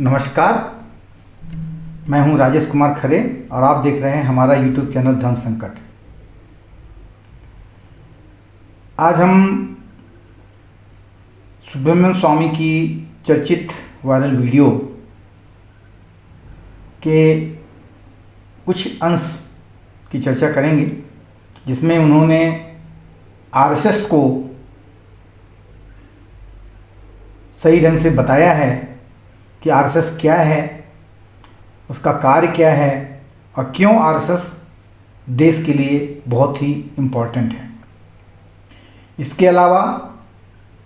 नमस्कार, मैं हूं राजेश कुमार खरे और आप देख रहे हैं हमारा YouTube चैनल धर्म संकट। आज हम सुब्रमण्यम स्वामी की चर्चित वायरल वीडियो के कुछ अंश की चर्चा करेंगे, जिसमें उन्होंने आरएसएस को सही ढंग से बताया है कि आरएसएस क्या है, उसका कार्य क्या है और क्यों आरएसएस देश के लिए बहुत ही इम्पोर्टेंट है। इसके अलावा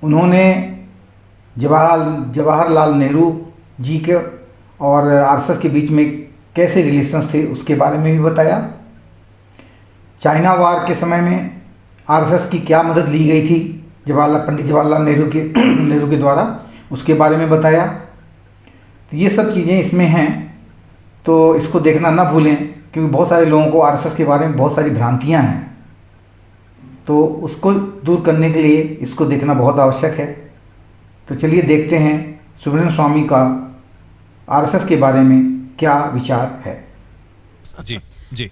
उन्होंने जवाहरलाल नेहरू जी के और आरएसएस के बीच में कैसे रिलेशंस थे उसके बारे में भी बताया। चाइना वार के समय में आरएसएस की क्या मदद ली गई थी पंडित जवाहरलाल नेहरू के द्वारा, उसके बारे में बताया। तो ये सब चीज़ें इसमें हैं, तो इसको देखना ना भूलें, क्योंकि बहुत सारे लोगों को आरएसएस के बारे में बहुत सारी भ्रांतियां हैं, तो उसको दूर करने के लिए इसको देखना बहुत आवश्यक है। तो चलिए देखते हैं सुब्रमण्यम स्वामी का आरएसएस के बारे में क्या विचार है। जी जी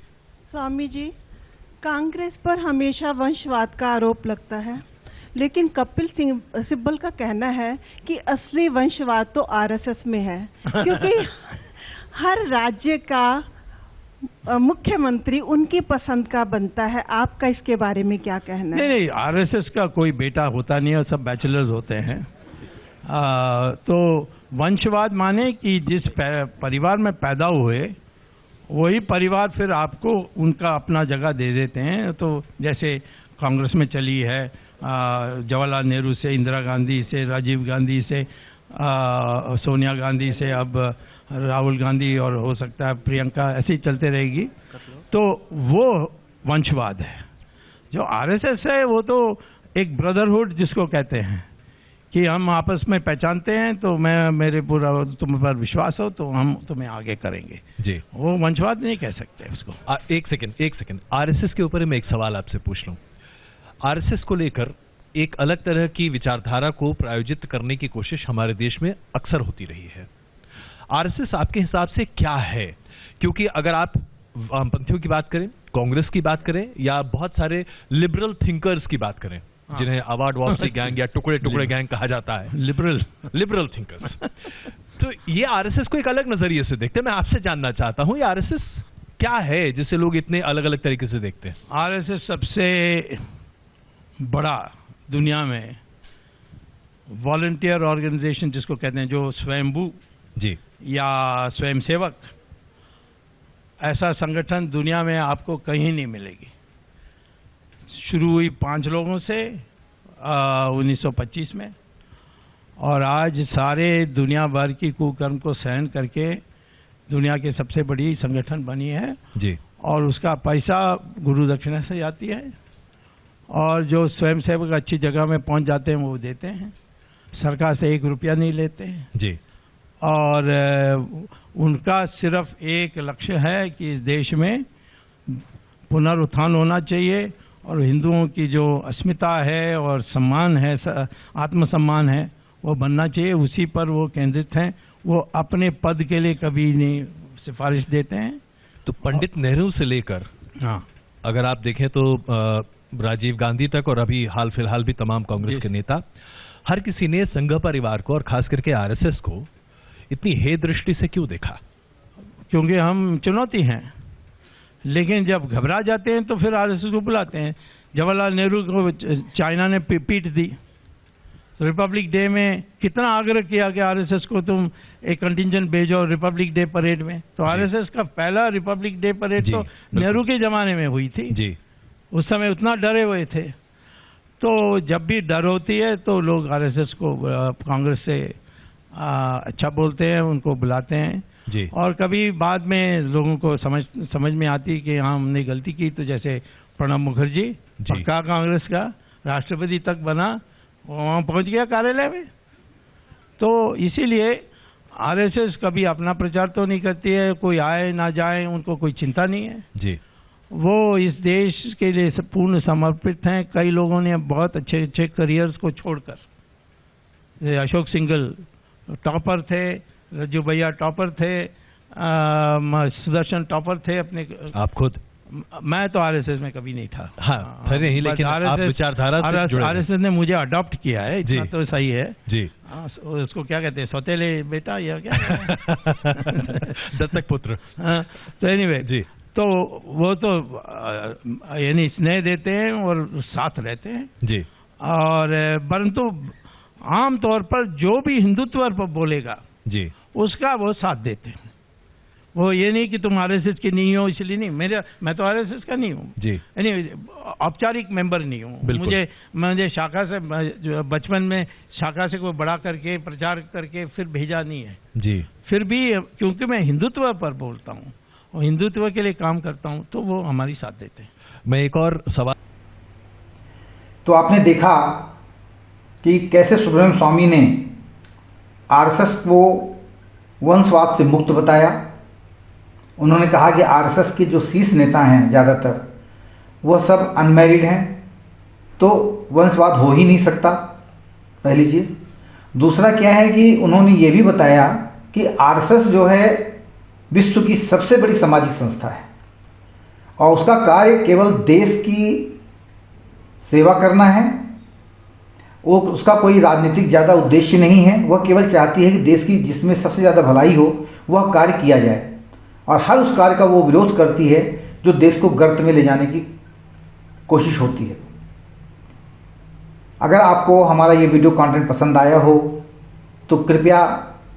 स्वामी जी, कांग्रेस पर हमेशा वंशवाद का आरोप लगता है, लेकिन कपिल सिब्बल का कहना है कि असली वंशवाद तो आरएसएस में है, क्योंकि हर राज्य का मुख्यमंत्री उनकी पसंद का बनता है। आपका इसके बारे में क्या कहना है? नहीं, आरएसएस का कोई बेटा होता नहीं है, सब बैचलर्स होते हैं। तो वंशवाद माने कि जिस परिवार में पैदा हुए वही परिवार फिर आपको उनका अपना जगह दे देते हैं। तो जैसे कांग्रेस में चली है, जवाहरलाल नेहरू से, इंदिरा गांधी से, राजीव गांधी से, सोनिया गांधी से, अब राहुल गांधी और हो सकता है प्रियंका, ऐसे ही चलते रहेगी। तो वो वंशवाद है। जो आरएसएस है वो तो एक ब्रदरहुड जिसको कहते हैं कि हम आपस में पहचानते हैं, तो मेरे पूरा तुम पर विश्वास हो तो हम तुम्हें आगे करेंगे जी। वो वंशवाद नहीं कह सकते उसको। एक सेकंड आरएसएस के ऊपर मैं एक सवाल आपसे पूछ लूं। आरएसएस को लेकर एक अलग तरह की विचारधारा को प्रायोजित करने की कोशिश हमारे देश में अक्सर होती रही है। आरएसएस आपके हिसाब से क्या है? क्योंकि अगर आप वामपंथियों की बात करें, कांग्रेस की बात करें, या बहुत सारे लिबरल थिंकर्स की बात करें, जिन्हें अवार्ड वापसी गैंग या टुकड़े टुकड़े गैंग कहा जाता है, लिबरल थिंकर्स, तो ये आरएसएस को एक अलग नजरिए से देखते हैं। मैं आपसे जानना चाहता हूं, ये आरएसएस क्या है जिसे लोग इतने अलग अलग तरीके से देखते हैं? आरएसएस सबसे बड़ा दुनिया में वॉलंटियर ऑर्गेनाइजेशन जिसको कहते हैं, जो स्वयंभू जी या स्वयंसेवक, ऐसा संगठन दुनिया में आपको कहीं नहीं मिलेगी। शुरू हुई 5 लोगों से 1925 में, और आज सारे दुनिया भर की कुकर्म को सहन करके दुनिया के सबसे बड़ी संगठन बनी है जी। और उसका पैसा गुरु दक्षिणा से जाती है, और जो स्वयंसेवक अच्छी जगह में पहुंच जाते हैं वो देते हैं, सरकार से 1 रुपया नहीं लेते हैं जी। और उनका सिर्फ एक लक्ष्य है कि इस देश में पुनरुत्थान होना चाहिए और हिंदुओं की जो अस्मिता है और सम्मान है, आत्मसम्मान है, वो बनना चाहिए। उसी पर वो केंद्रित हैं। वो अपने पद के लिए कभी नहीं सिफारिश देते हैं। तो पंडित नेहरू से लेकर, हाँ, अगर आप देखें तो राजीव गांधी तक, और अभी हाल फिलहाल भी तमाम कांग्रेस के नेता, हर किसी ने संघ परिवार को और खास करके आरएसएस को इतनी हे दृष्टि से क्यों देखा? क्योंकि हम चुनौती हैं, लेकिन जब घबरा जाते हैं तो फिर आरएसएस को बुलाते हैं। जवाहरलाल नेहरू को चाइना ने पीट दी, तो रिपब्लिक डे में कितना आग्रह किया कि आरएसएस को तुम एक कंटिंजेंट भेजो रिपब्लिक डे परेड में। तो आरएसएस का पहला रिपब्लिक डे परेड तो नेहरू के जमाने में हुई थी जी। उस समय उतना डरे हुए थे। तो जब भी डर होती है तो लोग आरएसएस को, कांग्रेस से अच्छा बोलते हैं, उनको बुलाते हैं जी। और कभी बाद में लोगों को समझ में आती कि हाँ हमने गलती की। तो जैसे प्रणब मुखर्जी पक्का कांग्रेस का राष्ट्रपति तक बना, वहाँ पहुँच गया कार्यालय में। तो इसीलिए आरएसएस कभी अपना प्रचार तो नहीं करती है, कोई आए ना जाए उनको कोई चिंता नहीं है जी। वो इस देश के लिए पूर्ण समर्पित हैं। कई लोगों ने बहुत अच्छे अच्छे करियर्स को छोड़कर, अशोक सिंघल टॉपर थे, रज्जू भैया टॉपर थे, सुदर्शन टॉपर थे अपने। आप खुद? मैं तो आरएसएस में कभी नहीं था। हाँ, फिर नहीं, लेकिन आप विचारधारा से जुड़े हैं। आरएसएस ने मुझे अडॉप्ट किया है, इतना तो सही है जी। उसको क्या कहते हैं, सौतेले बेटा या क्या दत्तक पुत्र। तो एनीवे जी, तो वो तो यानी स्नेह देते हैं और साथ रहते हैं जी। और परंतु आम तौर पर जो भी हिंदुत्व पर बोलेगा जी, उसका वो साथ देते हैं। वो ये नहीं कि तुम आरएसएस के नहीं हो इसलिए नहीं, मैं तो आरएसएस का नहीं हूँ जी, यानी औपचारिक मेंबर नहीं हूँ। मुझे शाखा से बचपन में शाखा से कोई बड़ा करके प्रचार करके फिर भेजा नहीं है जी। फिर भी क्योंकि मैं हिंदुत्व पर बोलता हूँ और हिंदुत्व के लिए काम करता हूँ तो वो हमारी साथ देते हैं। मैं एक और सवाल। तो आपने देखा कि कैसे सुब्रमण्यम स्वामी ने आरएसएस को वंशवाद से मुक्त बताया। उन्होंने कहा कि आरएसएस के जो शीर्ष नेता हैं ज़्यादातर वह सब अनमैरिड हैं, तो वंशवाद हो ही नहीं सकता, पहली चीज़। दूसरा क्या है कि उन्होंने ये भी बताया कि आरएसएस जो है विश्व की सबसे बड़ी सामाजिक संस्था है और उसका कार्य केवल देश की सेवा करना है। वो उसका कोई राजनीतिक ज़्यादा उद्देश्य नहीं है, वह केवल चाहती है कि देश की जिसमें सबसे ज़्यादा भलाई हो वह कार्य किया जाए और हर उस कार्य का वो विरोध करती है जो देश को गर्त में ले जाने की कोशिश होती है। अगर आपको हमारा ये वीडियो कंटेंट पसंद आया हो तो कृपया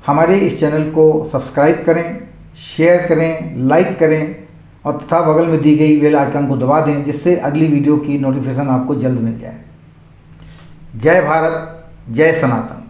हमारे इस चैनल को सब्सक्राइब करें, शेयर करें, लाइक करें और तथा बगल में दी गई बेल आइकन को दबा दें जिससे अगली वीडियो की नोटिफिकेशन आपको जल्द मिल जाए। जय भारत, जय सनातन।